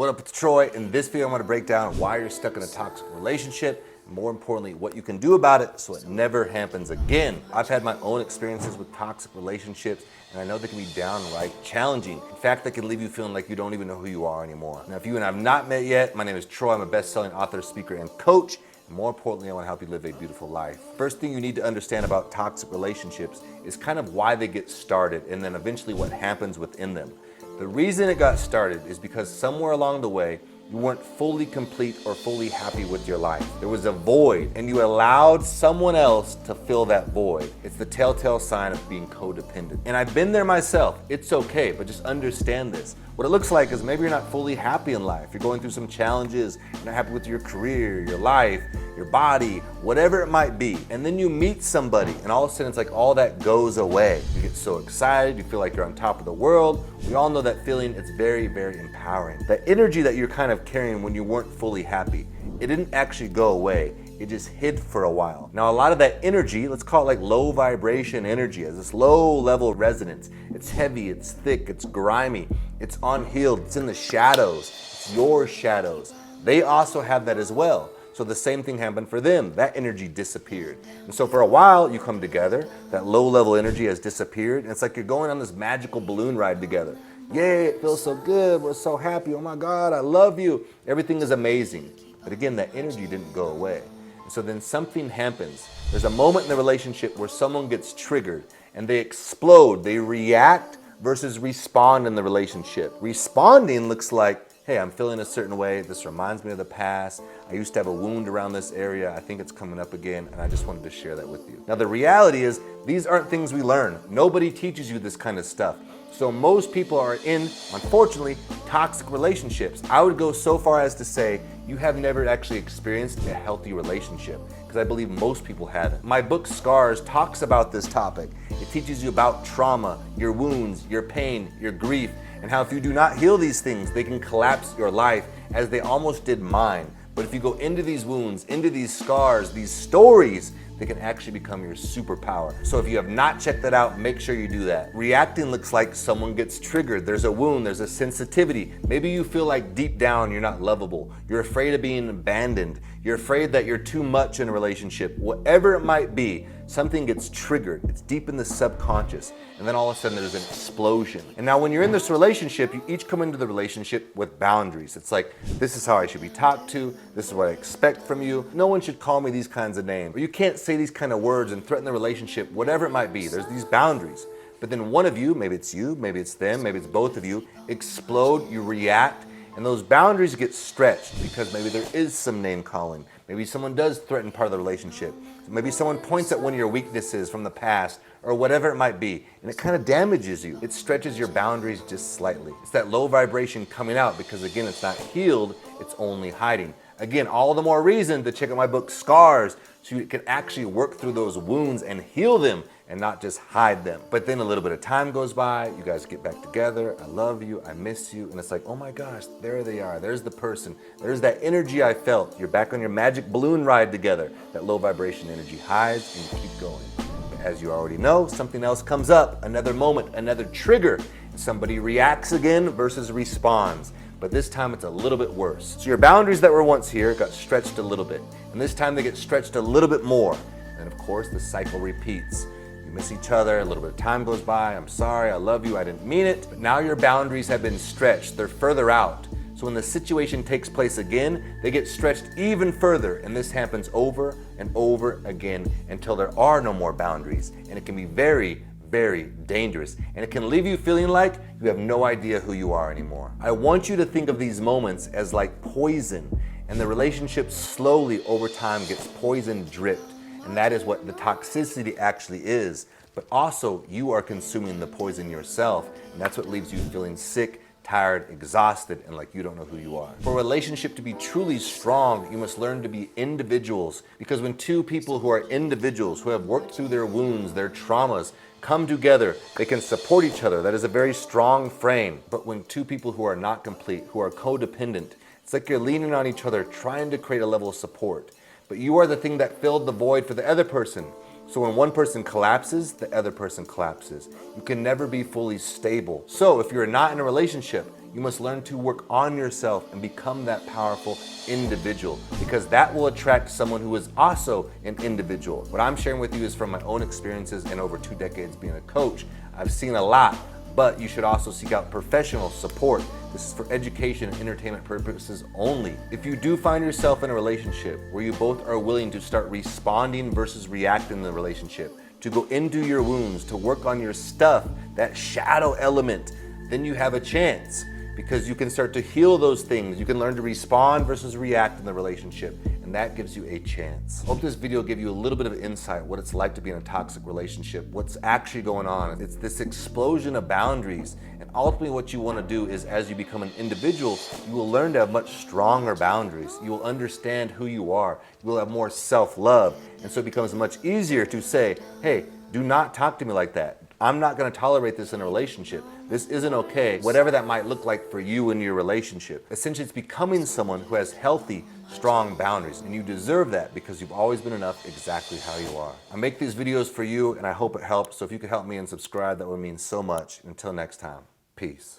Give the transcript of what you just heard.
What up, it's Troy. In this video, I'm gonna break down why you're stuck in a toxic relationship, and more importantly, what you can do about it so it never happens again. I've had my own experiences with toxic relationships, and I know they can be downright challenging. In fact, they can leave you feeling like you don't even know who you are anymore. Now, if you and I have not met yet, my name is Troy. I'm a best-selling author, speaker, and coach. And more importantly, I want to help you live a beautiful life. First thing you need to understand about toxic relationships is kind of why they get started and then eventually what happens within them. The reason it got started is because somewhere along the way, you weren't fully complete or fully happy with your life. There was a void, and you allowed someone else to fill that void. It's the telltale sign of being codependent. And I've been there myself. It's okay, but just understand this. What it looks like is maybe you're not fully happy in life. You're going through some challenges, you're not happy with your career, your life, your body, whatever it might be. And then you meet somebody, and all of a sudden it's like all that goes away. You get so excited, you feel like you're on top of the world. We all know that feeling. It's very, very empowering. The energy that you're kind of carrying when you weren't fully happy, it didn't actually go away. It just hid for a while. Now, a lot of that energy, let's call it like low vibration energy, has this low level resonance. It's heavy, it's thick, it's grimy, it's unhealed, it's in the shadows, it's your shadows. They also have that as well. So the same thing happened for them. That energy disappeared. And so for a while, you come together, that low level energy has disappeared, and it's like you're going on this magical balloon ride together. Yay, it feels so good, we're so happy, oh my God, I love you. Everything is amazing. But again, that energy didn't go away. And so then something happens. There's a moment in the relationship where someone gets triggered and they explode, they react versus respond in the relationship. Responding looks like, hey, I'm feeling a certain way. This reminds me of the past. I used to have a wound around this area. I think it's coming up again, and I just wanted to share that with you. Now, the reality is, these aren't things we learn. Nobody teaches you this kind of stuff. So most people are in, unfortunately, toxic relationships. I would go so far as to say you have never actually experienced a healthy relationship, because I believe most people haven't. My book, Scars, talks about this topic. It teaches you about trauma, your wounds, your pain, your grief, and how if you do not heal these things, they can collapse your life as they almost did mine. But if you go into these wounds, into these scars, these stories, they can actually become your superpower. So if you have not checked that out, make sure you do that. Reacting looks like someone gets triggered. There's a wound, there's a sensitivity. Maybe you feel like deep down you're not lovable. You're afraid of being abandoned. You're afraid that you're too much in a relationship. Whatever it might be, something gets triggered. It's deep in the subconscious. And then all of a sudden there's an explosion. And now when you're in this relationship, you each come into the relationship with boundaries. It's like, this is how I should be talked to. This is what I expect from you. No one should call me these kinds of names. Or you can't say these kind of words and threaten the relationship, whatever it might be. There's these boundaries. But then one of you, maybe it's you, maybe it's them, maybe it's both of you, explode, you react, and those boundaries get stretched because maybe there is some name calling. Maybe someone does threaten part of the relationship. Maybe someone points at one of your weaknesses from the past or whatever it might be, and it kind of damages you. It stretches your boundaries just slightly. It's that low vibration coming out because, again, it's not healed, it's only hiding. Again, all the more reason to check out my book, Scars, so you can actually work through those wounds and heal them and not just hide them. But then a little bit of time goes by, you guys get back together, I love you, I miss you, and it's like, oh my gosh, there they are, there's the person, there's that energy I felt. You're back on your magic balloon ride together. That low vibration energy hides and you keep going. But as you already know, something else comes up, another moment, another trigger. Somebody reacts again versus responds. But this time it's a little bit worse. So your boundaries that were once here got stretched a little bit. And this time they get stretched a little bit more. And of course, the cycle repeats. You miss each other, a little bit of time goes by, I'm sorry, I love you, I didn't mean it. But now your boundaries have been stretched, they're further out. So when the situation takes place again, they get stretched even further. And this happens over and over again until there are no more boundaries. And it can be very, very dangerous, and it can leave you feeling like you have no idea who you are anymore. I want you to think of these moments as like poison, and the relationship slowly over time gets poison dripped, and that is what the toxicity actually is. But also, you are consuming the poison yourself, and that's what leaves you feeling sick, tired, exhausted, and like you don't know who you are. For a relationship to be truly strong, you must learn to be individuals, because when two people who are individuals, who have worked through their wounds, their traumas, come together, they can support each other. That is a very strong frame. But when two people who are not complete, who are codependent, it's like you're leaning on each other, trying to create a level of support. But you are the thing that filled the void for the other person. So when one person collapses, the other person collapses. You can never be fully stable. So if you're not in a relationship, You must learn to work on yourself and become that powerful individual, because that will attract someone who is also an individual. What I'm sharing with you is from my own experiences and over 2 decades being a coach. I've seen a lot, but you should also seek out professional support. This is for education and entertainment purposes only. If you do find yourself in a relationship where you both are willing to start responding versus reacting in the relationship, to go into your wounds, to work on your stuff, that shadow element, then you have a chance, because you can start to heal those things. You can learn to respond versus react in the relationship, and that gives you a chance. Hope this video gave you a little bit of insight what it's like to be in a toxic relationship, what's actually going on. It's this explosion of boundaries, and ultimately what you want to do is, as you become an individual, you will learn to have much stronger boundaries. You will understand who you are. You will have more self-love, and so it becomes much easier to say, hey, do not talk to me like that. I'm not going to tolerate this in a relationship. This isn't okay, whatever that might look like for you in your relationship. Essentially, it's becoming someone who has healthy, strong boundaries, and you deserve that because you've always been enough exactly how you are. I make these videos for you, and I hope it helps. So if you could help me and subscribe, that would mean so much. Until next time, peace.